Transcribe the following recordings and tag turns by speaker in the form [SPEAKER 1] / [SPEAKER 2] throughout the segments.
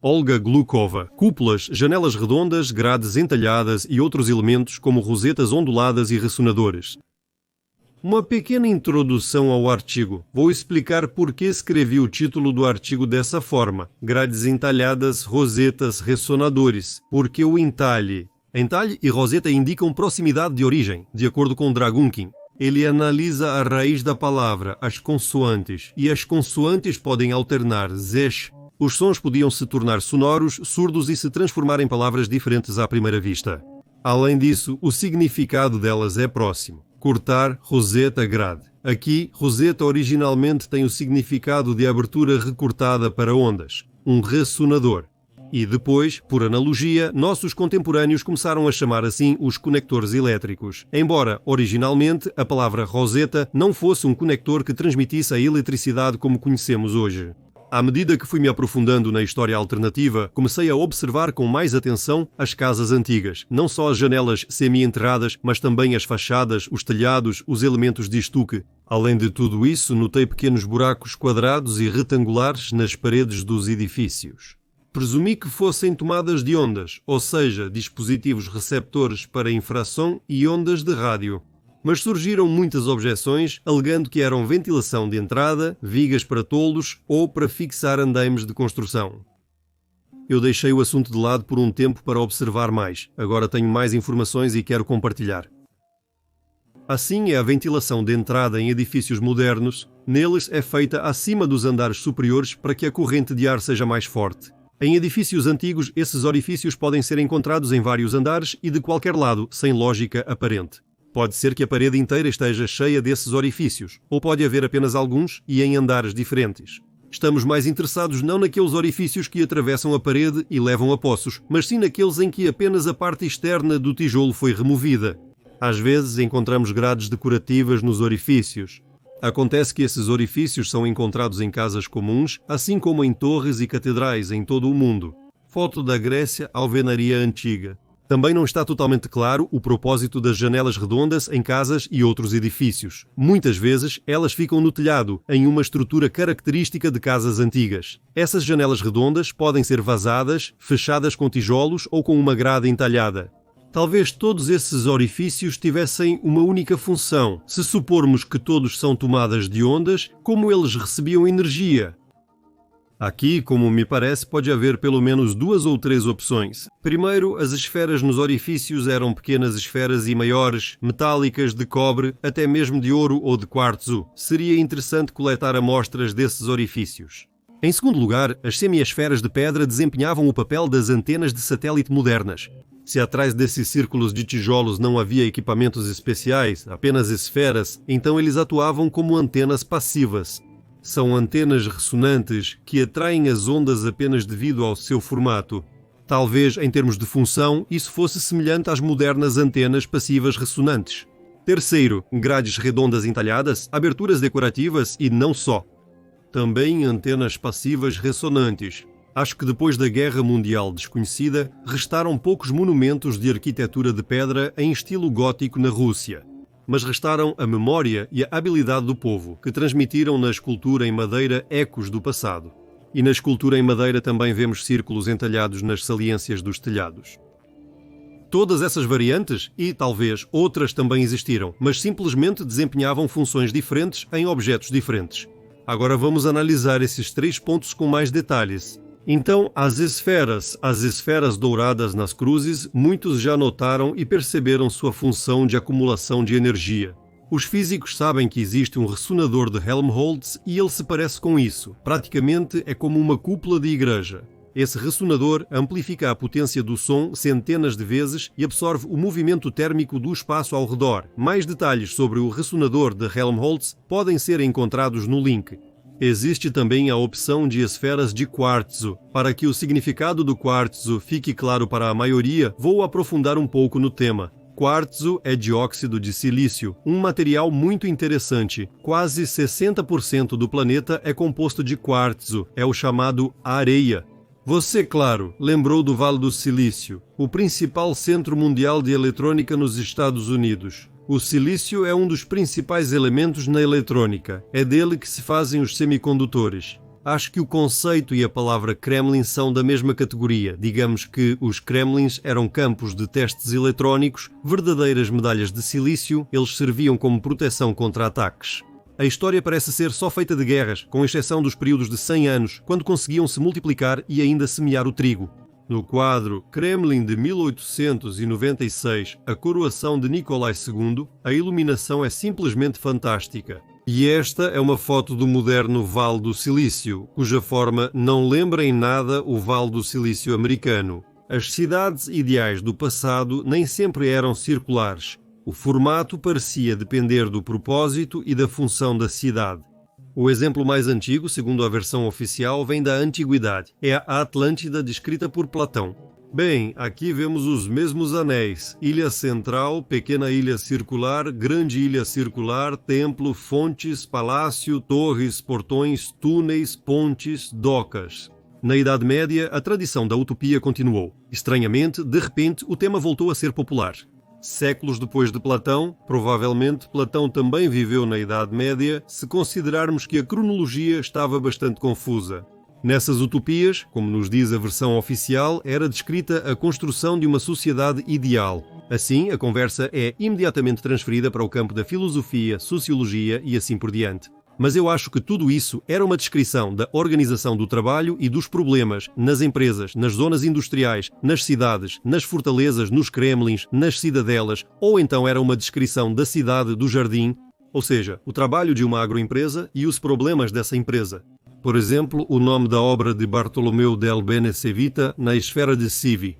[SPEAKER 1] Olga Glukova. Cúpulas, janelas redondas, grades entalhadas e outros elementos como rosetas onduladas e ressonadores. Uma pequena introdução ao artigo. Vou explicar por que escrevi o título do artigo dessa forma. Grades entalhadas, rosetas, ressonadores. Porque o entalhe e roseta indicam proximidade de origem, de acordo com Dragunkin. Ele analisa a raiz da palavra, as consoantes, e as consoantes podem alternar zesh. Os sons podiam se tornar sonoros, surdos e se transformar em palavras diferentes à primeira vista. Além disso, o significado delas é próximo. Cortar, roseta, grade. Aqui, roseta originalmente tem o significado de abertura recortada para ondas, um ressonador. E depois, por analogia, nossos contemporâneos começaram a chamar assim os conectores elétricos, embora, originalmente, a palavra roseta não fosse um conector que transmitisse a eletricidade como conhecemos hoje. À medida que fui me aprofundando na história alternativa, comecei a observar com mais atenção as casas antigas, não só as janelas semi-enterradas, mas também as fachadas, os telhados, os elementos de estuque. Além de tudo isso, notei pequenos buracos quadrados e retangulares nas paredes dos edifícios. Presumi que fossem tomadas de ondas, ou seja, dispositivos receptores para infrasom e ondas de rádio. Mas surgiram muitas objeções, alegando que eram ventilação de entrada, vigas para toldos ou para fixar andaimes de construção. Eu deixei o assunto de lado por um tempo para observar mais. Agora tenho mais informações e quero compartilhar. Assim é a ventilação de entrada em edifícios modernos. Neles é feita acima dos andares superiores para que a corrente de ar seja mais forte. Em edifícios antigos, esses orifícios podem ser encontrados em vários andares e de qualquer lado, sem lógica aparente. Pode ser que a parede inteira esteja cheia desses orifícios, ou pode haver apenas alguns e em andares diferentes. Estamos mais interessados não naqueles orifícios que atravessam a parede e levam a poços, mas sim naqueles em que apenas a parte externa do tijolo foi removida. Às vezes encontramos grades decorativas nos orifícios. Acontece que esses orifícios são encontrados em casas comuns, assim como em torres e catedrais em todo o mundo. Foto da Grécia, alvenaria antiga. Também não está totalmente claro o propósito das janelas redondas em casas e outros edifícios. Muitas vezes, elas ficam no telhado, em uma estrutura característica de casas antigas. Essas janelas redondas podem ser vazadas, fechadas com tijolos ou com uma grade entalhada. Talvez todos esses orifícios tivessem uma única função. Se supormos que todos são tomadas de ondas, como eles recebiam energia? Aqui, como me parece, pode haver pelo menos 2 ou 3 opções. Primeiro, as esferas nos orifícios eram pequenas esferas e maiores, metálicas, de cobre, até mesmo de ouro ou de quartzo. Seria interessante coletar amostras desses orifícios. Em segundo lugar, as semiesferas de pedra desempenhavam o papel das antenas de satélite modernas. Se atrás desses círculos de tijolos não havia equipamentos especiais, apenas esferas, então eles atuavam como antenas passivas. São antenas ressonantes que atraem as ondas apenas devido ao seu formato. Talvez, em termos de função, isso fosse semelhante às modernas antenas passivas ressonantes. Terceiro, grades redondas entalhadas, aberturas decorativas e não só. Também antenas passivas ressonantes. Acho que depois da Guerra Mundial Desconhecida, restaram poucos monumentos de arquitetura de pedra em estilo gótico na Rússia. Mas restaram a memória e a habilidade do povo, que transmitiram na escultura em madeira ecos do passado. E na escultura em madeira também vemos círculos entalhados nas saliências dos telhados. Todas essas variantes, e talvez outras também existiram, mas simplesmente desempenhavam funções diferentes em objetos diferentes. Agora vamos analisar esses 3 pontos com mais detalhes. Então, as esferas douradas nas cruzes, muitos já notaram e perceberam sua função de acumulação de energia. Os físicos sabem que existe um ressonador de Helmholtz e ele se parece com isso. Praticamente é como uma cúpula de igreja. Esse ressonador amplifica a potência do som centenas de vezes e absorve o movimento térmico do espaço ao redor. Mais detalhes sobre o ressonador de Helmholtz podem ser encontrados no link. Existe também a opção de esferas de quartzo. Para que o significado do quartzo fique claro para a maioria, vou aprofundar um pouco no tema. Quartzo é dióxido de silício, um material muito interessante. Quase 60% do planeta é composto de quartzo, é o chamado areia. Você, claro, lembrou do Vale do Silício, o principal centro mundial de eletrônica nos Estados Unidos. O silício é um dos principais elementos na eletrônica. É dele que se fazem os semicondutores. Acho que o conceito e a palavra Kremlin são da mesma categoria. Digamos que os Kremlins eram campos de testes eletrónicos, verdadeiras medalhas de silício, eles serviam como proteção contra ataques. A história parece ser só feita de guerras, com exceção dos períodos de 100 anos, quando conseguiam se multiplicar e ainda semear o trigo. No quadro Kremlin de 1896, A Coroação de Nicolai II, a iluminação é simplesmente fantástica. E esta é uma foto do moderno Vale do Silício, cuja forma não lembra em nada o Vale do Silício americano. As cidades ideais do passado nem sempre eram circulares. O formato parecia depender do propósito e da função da cidade. O exemplo mais antigo, segundo a versão oficial, vem da Antiguidade. É a Atlântida descrita por Platão. Bem, aqui vemos os mesmos anéis. Ilha central, pequena ilha circular, grande ilha circular, templo, fontes, palácio, torres, portões, túneis, pontes, docas. Na Idade Média, a tradição da utopia continuou. Estranhamente, de repente, o tema voltou a ser popular. Séculos depois de Platão, provavelmente Platão também viveu na Idade Média, se considerarmos que a cronologia estava bastante confusa. Nessas utopias, como nos diz a versão oficial, era descrita a construção de uma sociedade ideal. Assim, a conversa é imediatamente transferida para o campo da filosofia, sociologia e assim por diante. Mas eu acho que tudo isso era uma descrição da organização do trabalho e dos problemas nas empresas, nas zonas industriais, nas cidades, nas fortalezas, nos Kremlins, nas cidadelas, ou então era uma descrição da cidade, do jardim, ou seja, o trabalho de uma agroempresa e os problemas dessa empresa. Por exemplo, o nome da obra de Bartolomeu del Bene Sevita na esfera de Sivi.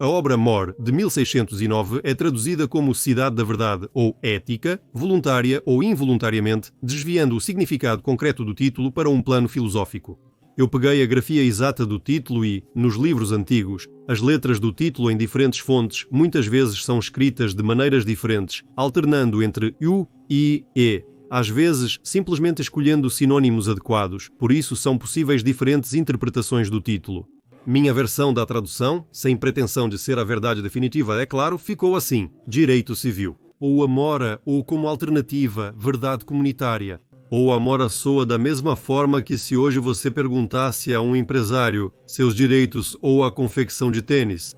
[SPEAKER 1] A obra More, de 1609, é traduzida como Cidade da Verdade ou Ética, voluntária ou involuntariamente, desviando o significado concreto do título para um plano filosófico. Eu peguei a grafia exata do título e, nos livros antigos, as letras do título em diferentes fontes muitas vezes são escritas de maneiras diferentes, alternando entre U, I, E. Às vezes, simplesmente escolhendo sinônimos adequados, por isso são possíveis diferentes interpretações do título. Minha versão da tradução, sem pretensão de ser a verdade definitiva, é claro, ficou assim: Direito Civil. Ou Amora, ou como alternativa, Verdade Comunitária. Ou Amora soa da mesma forma que se hoje você perguntasse a um empresário seus direitos ou a confecção de tênis.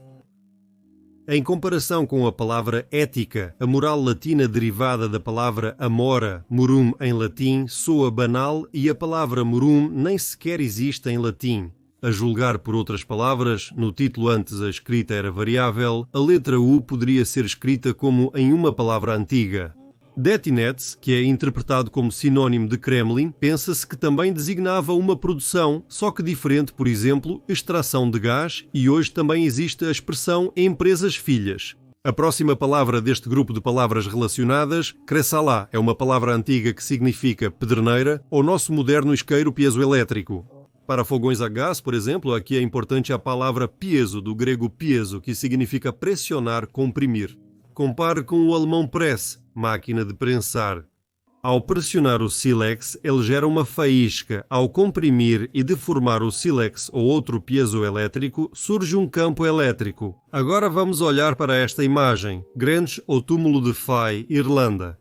[SPEAKER 1] Em comparação com a palavra ética, a moral latina derivada da palavra amora, morum em latim, soa banal e a palavra morum nem sequer existe em latim. A julgar por outras palavras, no título antes a escrita era variável, a letra U poderia ser escrita como em uma palavra antiga. Detinets, que é interpretado como sinônimo de Kremlin, pensa-se que também designava uma produção, só que diferente, por exemplo, extração de gás, e hoje também existe a expressão empresas filhas. A próxima palavra deste grupo de palavras relacionadas, Kressalá, é uma palavra antiga que significa pederneira ou nosso moderno isqueiro piezoelétrico. Para fogões a gás, por exemplo, aqui é importante a palavra piezo, do grego piezo, que significa pressionar, comprimir. Compare com o alemão press, máquina de prensar. Ao pressionar o sílex, ele gera uma faísca. Ao comprimir e deformar o sílex ou outro piezoelétrico, surge um campo elétrico. Agora vamos olhar para esta imagem. Grange ou túmulo de Fai, Irlanda.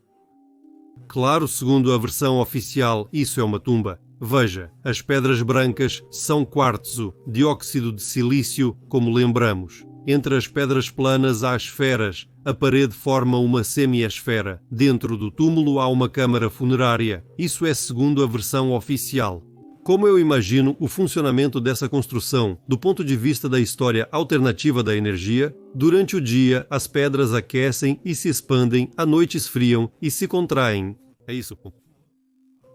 [SPEAKER 1] Claro, segundo a versão oficial, isso é uma tumba. Veja, as pedras brancas são quartzo, dióxido de silício, como lembramos. Entre as pedras planas há esferas. A parede forma uma semi-esfera. Dentro do túmulo há uma câmara funerária. Isso é segundo a versão oficial. Como eu imagino o funcionamento dessa construção, do ponto de vista da história alternativa da energia, durante o dia as pedras aquecem e se expandem, à noite esfriam e se contraem. É isso.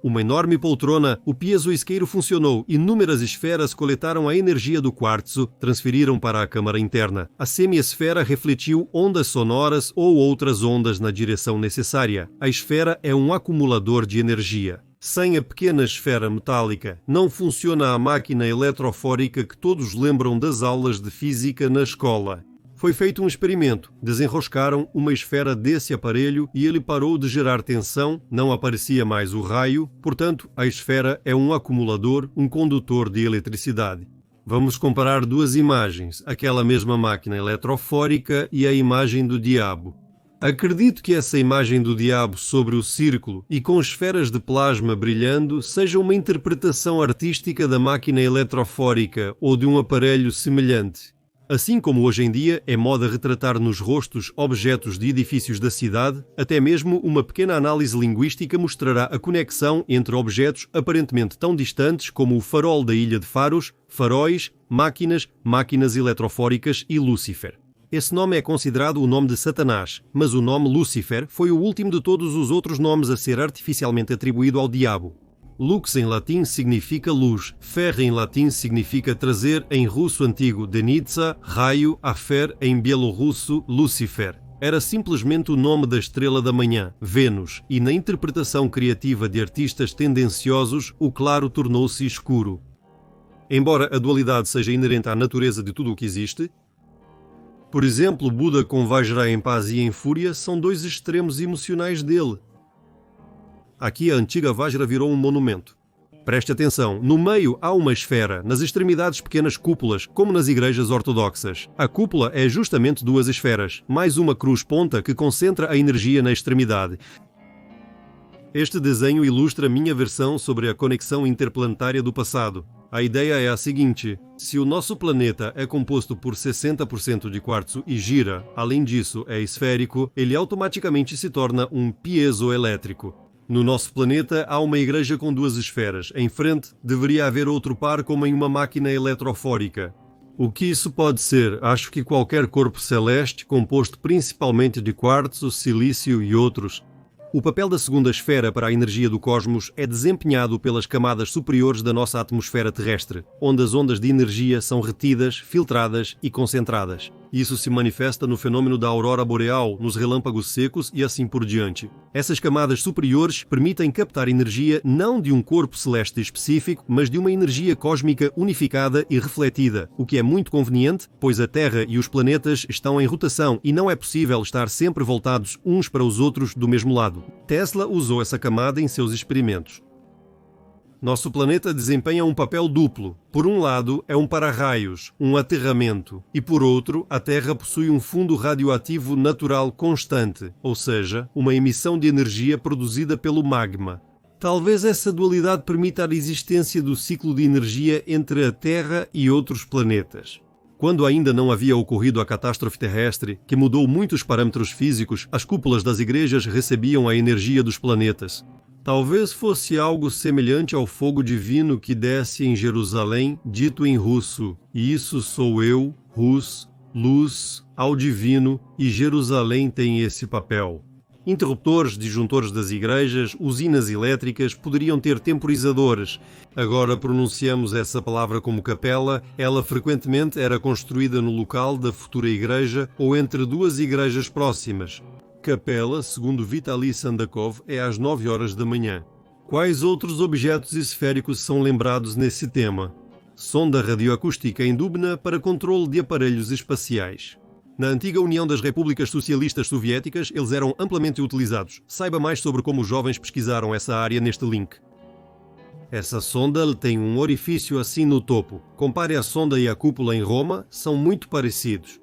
[SPEAKER 1] Uma enorme poltrona, o piezoisqueiro funcionou, inúmeras esferas coletaram a energia do quartzo, transferiram para a câmara interna. A semi-esfera refletiu ondas sonoras ou outras ondas na direção necessária. A esfera é um acumulador de energia. Sem a pequena esfera metálica, não funciona a máquina eletrofórica que todos lembram das aulas de física na escola. Foi feito um experimento. Desenroscaram uma esfera desse aparelho e ele parou de gerar tensão, não aparecia mais o raio, portanto, a esfera é um acumulador, um condutor de eletricidade. Vamos comparar duas imagens, aquela mesma máquina eletrofórica e a imagem do diabo. Acredito que essa imagem do diabo sobre o círculo e com esferas de plasma brilhando seja uma interpretação artística da máquina eletrofórica ou de um aparelho semelhante. Assim como hoje em dia é moda retratar nos rostos objetos de edifícios da cidade, até mesmo uma pequena análise linguística mostrará a conexão entre objetos aparentemente tão distantes como o farol da Ilha de Faros, faróis, máquinas eletrofóricas e Lúcifer. Esse nome é considerado o nome de Satanás, mas o nome Lúcifer foi o último de todos os outros nomes a ser artificialmente atribuído ao diabo. Lux em latim significa luz, fer em latim significa trazer em russo antigo, denitsa, raio, afer em bielorrusso, Lúcifer. Era simplesmente o nome da estrela da manhã, Vênus, e na interpretação criativa de artistas tendenciosos, o claro tornou-se escuro. Embora a dualidade seja inerente à natureza de tudo o que existe, por exemplo, Buda com Vajra em paz e em fúria são dois extremos emocionais dele. Aqui a antiga Vajra virou um monumento. Preste atenção, no meio há uma esfera, nas extremidades pequenas cúpulas, como nas igrejas ortodoxas. A cúpula é justamente duas esferas, mais uma cruz ponta que concentra a energia na extremidade. Este desenho ilustra minha versão sobre a conexão interplanetária do passado. A ideia é a seguinte: se o nosso planeta é composto por 60% de quartzo e gira, além disso é esférico, ele automaticamente se torna um piezoelétrico. No nosso planeta há uma igreja com duas esferas. Em frente deveria haver outro par como em uma máquina eletrofórica. O que isso pode ser? Acho que qualquer corpo celeste, composto principalmente de quartzo, silício e outros. O papel da segunda esfera para a energia do cosmos é desempenhado pelas camadas superiores da nossa atmosfera terrestre, onde as ondas de energia são retidas, filtradas e concentradas. Isso se manifesta no fenômeno da aurora boreal, nos relâmpagos secos e assim por diante. Essas camadas superiores permitem captar energia não de um corpo celeste específico, mas de uma energia cósmica unificada e refletida, o que é muito conveniente, pois a Terra e os planetas estão em rotação e não é possível estar sempre voltados uns para os outros do mesmo lado. Tesla usou essa camada em seus experimentos. Nosso planeta desempenha um papel duplo. Por um lado, é um para-raios, um aterramento, e por outro, a Terra possui um fundo radioativo natural constante, ou seja, uma emissão de energia produzida pelo magma. Talvez essa dualidade permita a existência do ciclo de energia entre a Terra e outros planetas. Quando ainda não havia ocorrido a catástrofe terrestre, que mudou muitos parâmetros físicos, as cúpulas das igrejas recebiam a energia dos planetas. Talvez fosse algo semelhante ao fogo divino que desce em Jerusalém, dito em russo: "Isso sou eu, Rus, luz, ao divino, e Jerusalém tem esse papel." Interruptores, disjuntores das igrejas, usinas elétricas poderiam ter temporizadores. Agora pronunciamos essa palavra como capela. Ela frequentemente era construída no local da futura igreja ou entre duas igrejas próximas. Capela, segundo Vitaly Sandakov, é às 9 horas da manhã. Quais outros objetos esféricos são lembrados nesse tema? Sonda radioacústica em Dubna para controle de aparelhos espaciais. Na antiga União das Repúblicas Socialistas Soviéticas, eles eram amplamente utilizados. Saiba mais sobre como os jovens pesquisaram essa área neste link. Essa sonda tem um orifício assim no topo. Compare a sonda e a cúpula em Roma, são muito parecidos.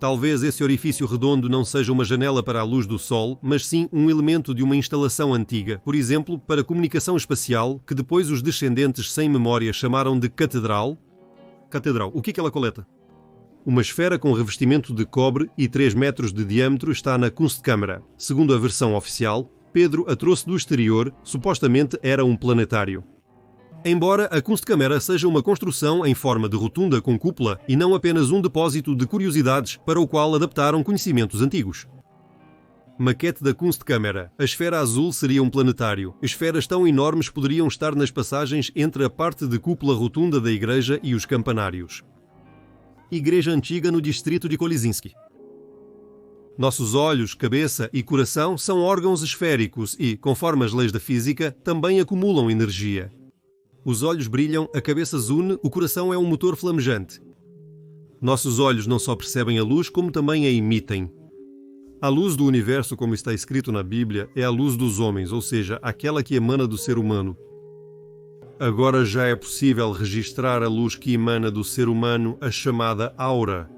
[SPEAKER 1] Talvez esse orifício redondo não seja uma janela para a luz do Sol, mas sim um elemento de uma instalação antiga, por exemplo, para comunicação espacial, que depois os descendentes sem memória chamaram de catedral. Catedral, o que ela coleta? Uma esfera com revestimento de cobre e 3 metros de diâmetro está na Kunstkamera. Segundo a versão oficial, Pedro a trouxe do exterior, supostamente era um planetário. Embora a Kunstkamera seja uma construção em forma de rotunda com cúpula e não apenas um depósito de curiosidades para o qual adaptaram conhecimentos antigos. Maquete da Kunstkamera. A esfera azul seria um planetário. Esferas tão enormes poderiam estar nas passagens entre a parte de cúpula rotunda da igreja e os campanários. Igreja antiga no distrito de Kolizinski. Nossos olhos, cabeça e coração são órgãos esféricos e, conforme as leis da física, também acumulam energia. Os olhos brilham, a cabeça zune, o coração é um motor flamejante. Nossos olhos não só percebem a luz, como também a emitem. A luz do universo, como está escrito na Bíblia, é a luz dos homens, ou seja, aquela que emana do ser humano. Agora já é possível registrar a luz que emana do ser humano, a chamada aura.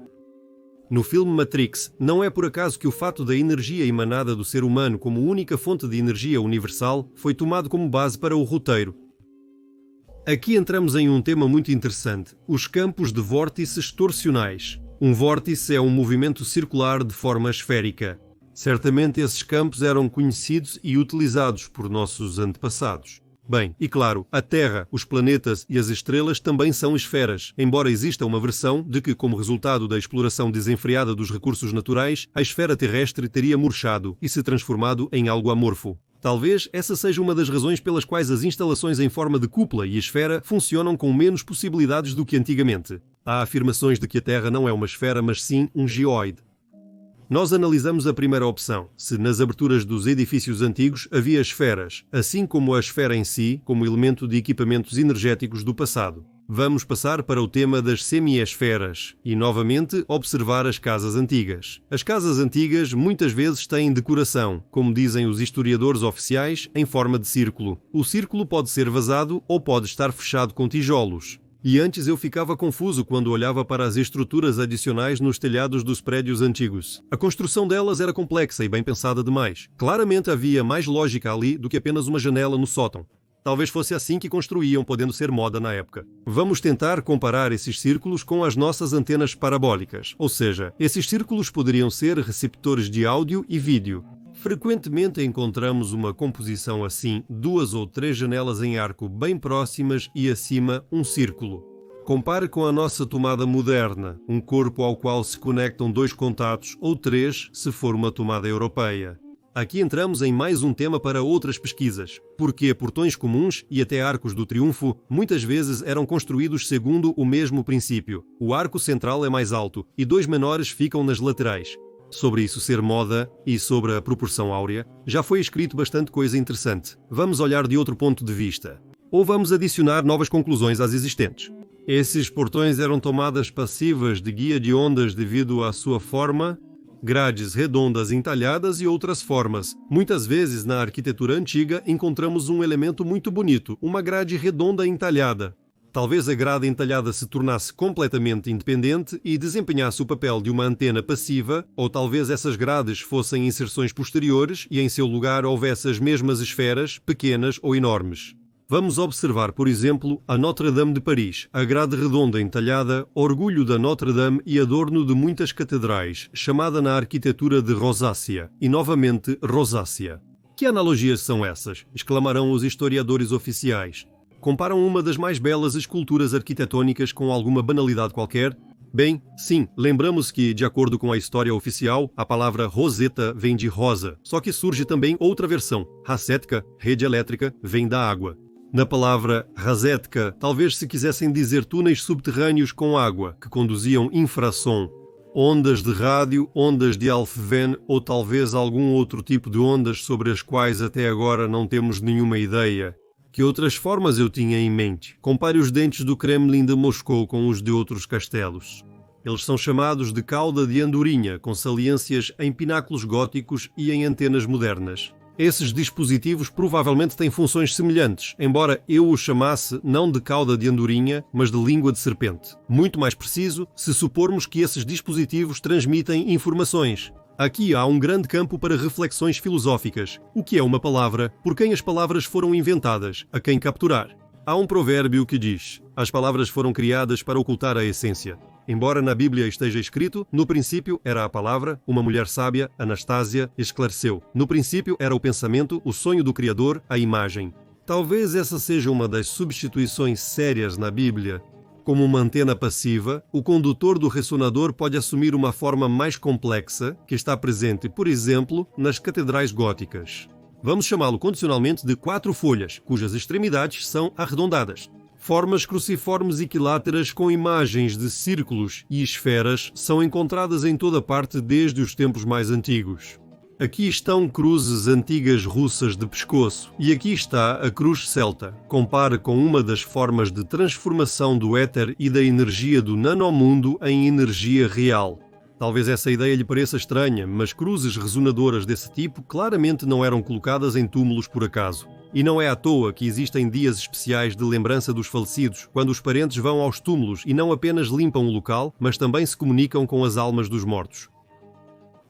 [SPEAKER 1] No filme Matrix, não é por acaso que o fato da energia emanada do ser humano como única fonte de energia universal foi tomado como base para o roteiro. Aqui entramos em um tema muito interessante, os campos de vórtices torsionais. Um vórtice é um movimento circular de forma esférica. Certamente esses campos eram conhecidos e utilizados por nossos antepassados. Bem, e claro, a Terra, os planetas e as estrelas também são esferas, embora exista uma versão de que, como resultado da exploração desenfreada dos recursos naturais, a esfera terrestre teria murchado e se transformado em algo amorfo. Talvez essa seja uma das razões pelas quais as instalações em forma de cúpula e esfera funcionam com menos possibilidades do que antigamente. Há afirmações de que a Terra não é uma esfera, mas sim um geóide. Nós analisamos a primeira opção, se nas aberturas dos edifícios antigos havia esferas, assim como a esfera em si, como elemento de equipamentos energéticos do passado. Vamos passar para o tema das semi-esferas e, novamente, observar as casas antigas. As casas antigas muitas vezes têm decoração, como dizem os historiadores oficiais, em forma de círculo. O círculo pode ser vazado ou pode estar fechado com tijolos. E antes eu ficava confuso quando olhava para as estruturas adicionais nos telhados dos prédios antigos. A construção delas era complexa e bem pensada demais. Claramente havia mais lógica ali do que apenas uma janela no sótão. Talvez fosse assim que construíam, podendo ser moda na época. Vamos tentar comparar esses círculos com as nossas antenas parabólicas. Ou seja, esses círculos poderiam ser receptores de áudio e vídeo. Frequentemente encontramos uma composição assim, 2 ou 3 janelas em arco bem próximas e acima um círculo. Compare com a nossa tomada moderna, um corpo ao qual se conectam 2 contatos ou 3 se for uma tomada europeia. Aqui entramos em mais um tema para outras pesquisas, porque portões comuns e até arcos do triunfo muitas vezes eram construídos segundo o mesmo princípio. O arco central é mais alto e 2 menores ficam nas laterais. Sobre isso ser moda e sobre a proporção áurea, já foi escrito bastante coisa interessante. Vamos olhar de outro ponto de vista. Ou vamos adicionar novas conclusões às existentes. Esses portões eram tomadas passivas de guia de ondas devido à sua forma, grades redondas entalhadas e outras formas. Muitas vezes na arquitetura antiga encontramos um elemento muito bonito, uma grade redonda entalhada. Talvez a grade entalhada se tornasse completamente independente e desempenhasse o papel de uma antena passiva, ou talvez essas grades fossem inserções posteriores e em seu lugar houvesse as mesmas esferas, pequenas ou enormes. Vamos observar, por exemplo, a Notre-Dame de Paris, a grade redonda entalhada, orgulho da Notre-Dame e adorno de muitas catedrais, chamada na arquitetura de rosácea, e novamente rosácea. Que analogias são essas? Exclamarão os historiadores oficiais. Comparam uma das mais belas esculturas arquitetônicas com alguma banalidade qualquer? Bem, sim, lembramos que, de acordo com a história oficial, a palavra roseta vem de rosa, só que surge também outra versão, rasetka, rede elétrica, vem da água. Na palavra rasetka, talvez se quisessem dizer túneis subterrâneos com água, que conduziam infrassom, ondas de rádio, ondas de Alfvén ou talvez algum outro tipo de ondas sobre as quais até agora não temos nenhuma ideia. Que outras formas eu tinha em mente? Compare os dentes do Kremlin de Moscou com os de outros castelos. Eles são chamados de cauda de andorinha, com saliências em pináculos góticos e em antenas modernas. Esses dispositivos provavelmente têm funções semelhantes, embora eu os chamasse não de cauda de andorinha, mas de língua de serpente. Muito mais preciso se supormos que esses dispositivos transmitem informações. Aqui há um grande campo para reflexões filosóficas. O que é uma palavra? Por quem as palavras foram inventadas? A quem capturar? Há um provérbio que diz: as palavras foram criadas para ocultar a essência. Embora na Bíblia esteja escrito, no princípio era a palavra, uma mulher sábia, Anastásia, esclareceu. No princípio era o pensamento, o sonho do Criador, a imagem. Talvez essa seja uma das substituições sérias na Bíblia. Como uma antena passiva, o condutor do ressonador pode assumir uma forma mais complexa, que está presente, por exemplo, nas catedrais góticas. Vamos chamá-lo condicionalmente de 4 folhas, cujas extremidades são arredondadas. Formas cruciformes equiláteras com imagens de círculos e esferas são encontradas em toda parte desde os tempos mais antigos. Aqui estão cruzes antigas russas de pescoço e aqui está a cruz celta. Compare com uma das formas de transformação do éter e da energia do nanomundo em energia real. Talvez essa ideia lhe pareça estranha, mas cruzes resonadoras desse tipo claramente não eram colocadas em túmulos por acaso. E não é à toa que existem dias especiais de lembrança dos falecidos, quando os parentes vão aos túmulos e não apenas limpam o local, mas também se comunicam com as almas dos mortos.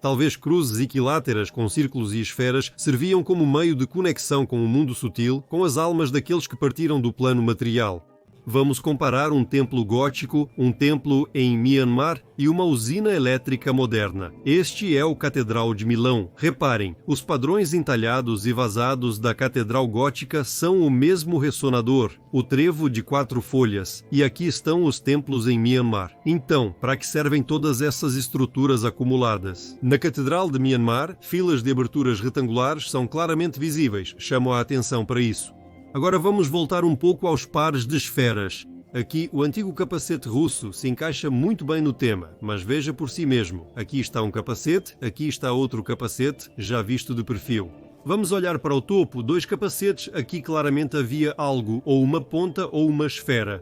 [SPEAKER 1] Talvez cruzes equiláteras com círculos e esferas serviam como meio de conexão com o mundo sutil, com as almas daqueles que partiram do plano material. Vamos comparar um templo gótico, um templo em Myanmar e uma usina elétrica moderna. Este é o Catedral de Milão. Reparem, os padrões entalhados e vazados da Catedral Gótica são o mesmo ressonador, o trevo de 4 folhas, e aqui estão os templos em Myanmar. Então, para que servem todas essas estruturas acumuladas? Na Catedral de Myanmar, filas de aberturas retangulares são claramente visíveis, chamo a atenção para isso. Agora vamos voltar um pouco aos pares de esferas. Aqui o antigo capacete russo se encaixa muito bem no tema, mas veja por si mesmo. Aqui está um capacete, aqui está outro capacete, já visto de perfil. Vamos olhar para o topo, 2 capacetes, aqui claramente havia algo, ou uma ponta ou uma esfera.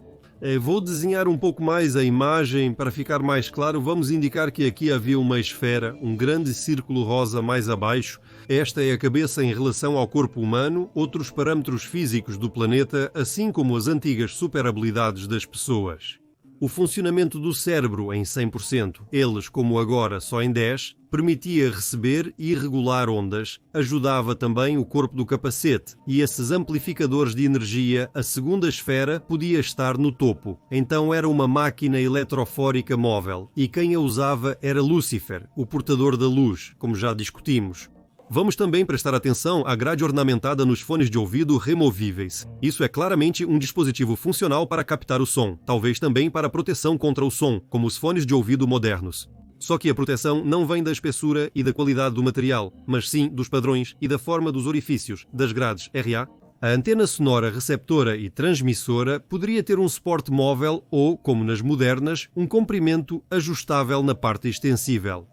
[SPEAKER 1] Vou desenhar um pouco mais a imagem para ficar mais claro. Vamos indicar que aqui havia uma esfera, um grande círculo rosa mais abaixo. Esta é a cabeça em relação ao corpo humano, outros parâmetros físicos do planeta, assim como as antigas superhabilidades das pessoas. O funcionamento do cérebro em 100%, eles como agora só em 10%, permitia receber e regular ondas, ajudava também o corpo do capacete e esses amplificadores de energia, a segunda esfera podia estar no topo. Então era uma máquina eletrofórica móvel e quem a usava era Lúcifer, o portador da luz, como já discutimos. Vamos também prestar atenção à grade ornamentada nos fones de ouvido removíveis. Isso é claramente um dispositivo funcional para captar o som, talvez também para proteção contra o som, como os fones de ouvido modernos. Só que a proteção não vem da espessura e da qualidade do material, mas sim dos padrões e da forma dos orifícios, das grades RA. A antena sonora receptora e transmissora poderia ter um suporte móvel ou, como nas modernas, um comprimento ajustável na parte extensível.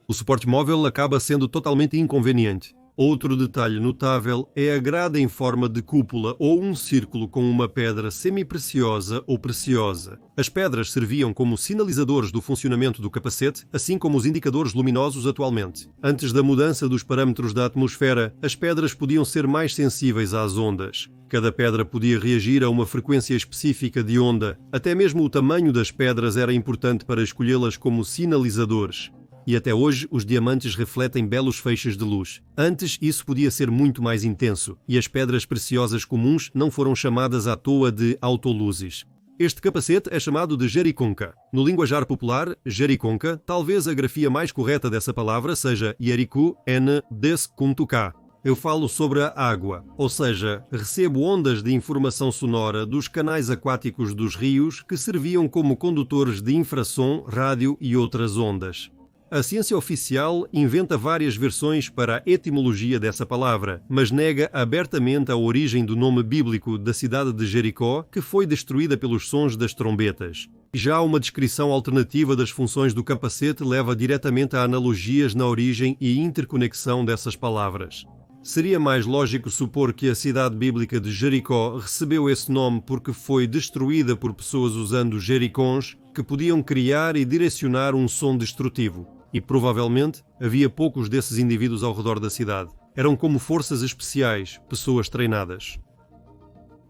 [SPEAKER 1] O suporte móvel acaba sendo totalmente inconveniente. Outro detalhe notável é a grade em forma de cúpula ou um círculo com uma pedra semi-preciosa ou preciosa. As pedras serviam como sinalizadores do funcionamento do capacete, assim como os indicadores luminosos atualmente. Antes da mudança dos parâmetros da atmosfera, as pedras podiam ser mais sensíveis às ondas. Cada pedra podia reagir a uma frequência específica de onda. Até mesmo o tamanho das pedras era importante para escolhê-las como sinalizadores. E até hoje os diamantes refletem belos feixes de luz. Antes isso podia ser muito mais intenso, e as pedras preciosas comuns não foram chamadas à toa de autoluzes. Este capacete é chamado de jericonca. No linguajar popular, jericonca, talvez a grafia mais correta dessa palavra seja Jeriku N Deskuntuka. Eu falo sobre a água, ou seja, recebo ondas de informação sonora dos canais aquáticos dos rios que serviam como condutores de infrassom, rádio e outras ondas. A ciência oficial inventa várias versões para a etimologia dessa palavra, mas nega abertamente a origem do nome bíblico da cidade de Jericó, que foi destruída pelos sons das trombetas. Já uma descrição alternativa das funções do capacete leva diretamente a analogias na origem e interconexão dessas palavras. Seria mais lógico supor que a cidade bíblica de Jericó recebeu esse nome porque foi destruída por pessoas usando jericons que podiam criar e direcionar um som destrutivo. E provavelmente havia poucos desses indivíduos ao redor da cidade. Eram como forças especiais, pessoas treinadas.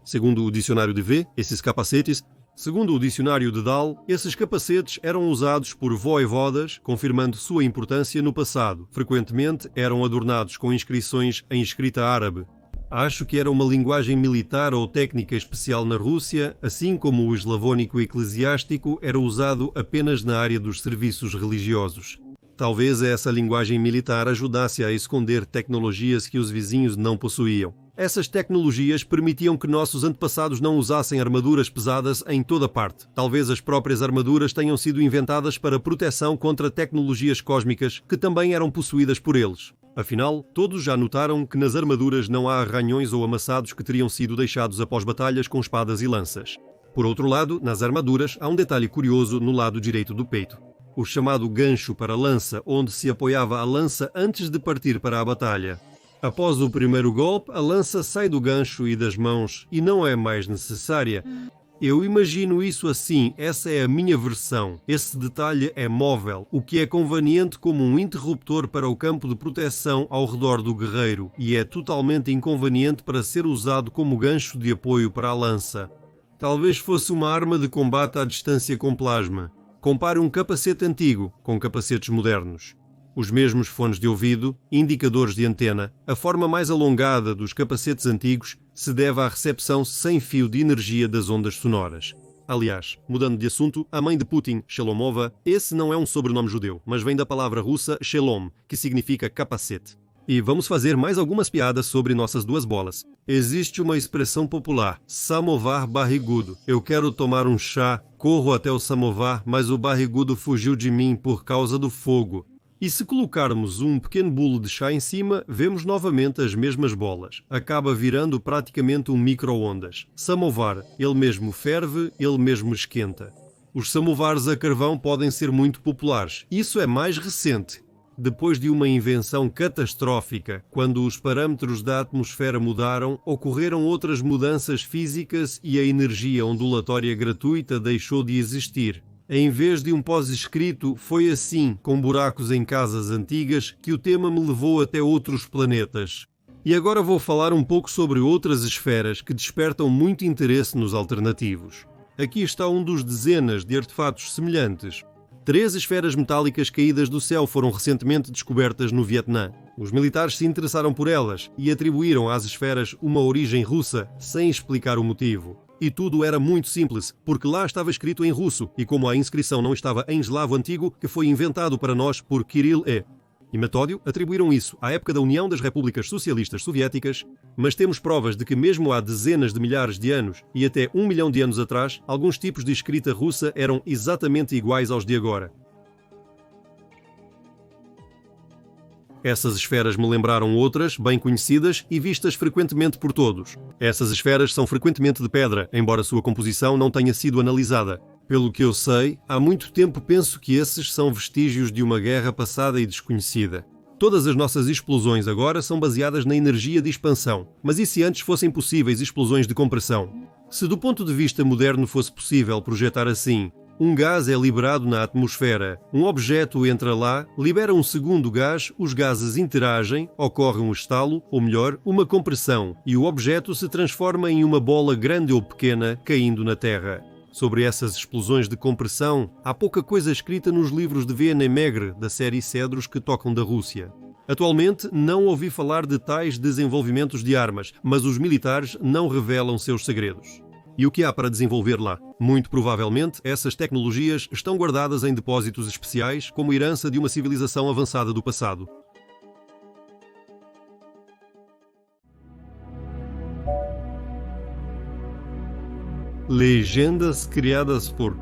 [SPEAKER 1] Segundo o dicionário de V, esses capacetes, segundo o dicionário de Dal, esses capacetes eram usados por voivodas, confirmando sua importância no passado. Frequentemente eram adornados com inscrições em escrita árabe. Acho que era uma linguagem militar ou técnica especial na Rússia, assim como o eslavônico eclesiástico era usado apenas na área dos serviços religiosos. Talvez essa linguagem militar ajudasse a esconder tecnologias que os vizinhos não possuíam. Essas tecnologias permitiam que nossos antepassados não usassem armaduras pesadas em toda parte. Talvez as próprias armaduras tenham sido inventadas para proteção contra tecnologias cósmicas que também eram possuídas por eles. Afinal, todos já notaram que nas armaduras não há arranhões ou amassados que teriam sido deixados após batalhas com espadas e lanças. Por outro lado, nas armaduras há um detalhe curioso no lado direito do peito. O chamado gancho para a lança, onde se apoiava a lança antes de partir para a batalha. Após o primeiro golpe, a lança sai do gancho e das mãos e não é mais necessária. Eu imagino isso assim, essa é a minha versão. Esse detalhe é móvel, o que é conveniente como um interruptor para o campo de proteção ao redor do guerreiro e é totalmente inconveniente para ser usado como gancho de apoio para a lança. Talvez fosse uma arma de combate à distância com plasma. Compare um capacete antigo com capacetes modernos. Os mesmos fones de ouvido, indicadores de antena, a forma mais alongada dos capacetes antigos se deve à recepção sem fio de energia das ondas sonoras. Aliás, mudando de assunto, a mãe de Putin, Shelomova, esse não é um sobrenome judeu, mas vem da palavra russa Shelom, que significa capacete. E vamos fazer mais algumas piadas sobre nossas duas bolas. Existe uma expressão popular, samovar barrigudo. Eu quero tomar um chá, corro até o samovar, mas o barrigudo fugiu de mim por causa do fogo. E se colocarmos um pequeno bolo de chá em cima, vemos novamente as mesmas bolas. Acaba virando praticamente um micro-ondas. Samovar, ele mesmo ferve, ele mesmo esquenta. Os samovares a carvão podem ser muito populares. Isso é mais recente. Depois de uma invenção catastrófica, quando os parâmetros da atmosfera mudaram, ocorreram outras mudanças físicas e a energia ondulatória gratuita deixou de existir. Em vez de um pós-escrito, foi assim, com buracos em casas antigas, que o tema me levou até outros planetas. E agora vou falar um pouco sobre outras esferas que despertam muito interesse nos alternativos. Aqui está um dos dezenas de artefatos semelhantes. 3 esferas metálicas caídas do céu foram recentemente descobertas no Vietnã. Os militares se interessaram por elas e atribuíram às esferas uma origem russa, sem explicar o motivo. E tudo era muito simples, porque lá estava escrito em russo, e como a inscrição não estava em eslavo antigo, que foi inventado para nós por Kirill E. E Metódio atribuíram isso à época da União das Repúblicas Socialistas Soviéticas, mas temos provas de que mesmo há dezenas de milhares de anos e até 1 milhão de anos atrás, alguns tipos de escrita russa eram exatamente iguais aos de agora. Essas esferas me lembraram outras, bem conhecidas e vistas frequentemente por todos. Essas esferas são frequentemente de pedra, embora sua composição não tenha sido analisada. Pelo que eu sei, há muito tempo penso que esses são vestígios de uma guerra passada e desconhecida. Todas as nossas explosões agora são baseadas na energia de expansão. Mas e se antes fossem possíveis explosões de compressão? Se do ponto de vista moderno fosse possível projetar assim, um gás é liberado na atmosfera, um objeto entra lá, libera um segundo gás, os gases interagem, ocorre um estalo, ou melhor, uma compressão, e o objeto se transforma em uma bola grande ou pequena caindo na Terra. Sobre essas explosões de compressão, há pouca coisa escrita nos livros de V.N. Megre, da série Cedros que tocam da Rússia. Atualmente, não ouvi falar de tais desenvolvimentos de armas, mas os militares não revelam seus segredos. E o que há para desenvolver lá? Muito provavelmente, essas tecnologias estão guardadas em depósitos especiais como herança de uma civilização avançada do passado. Legendas criadas por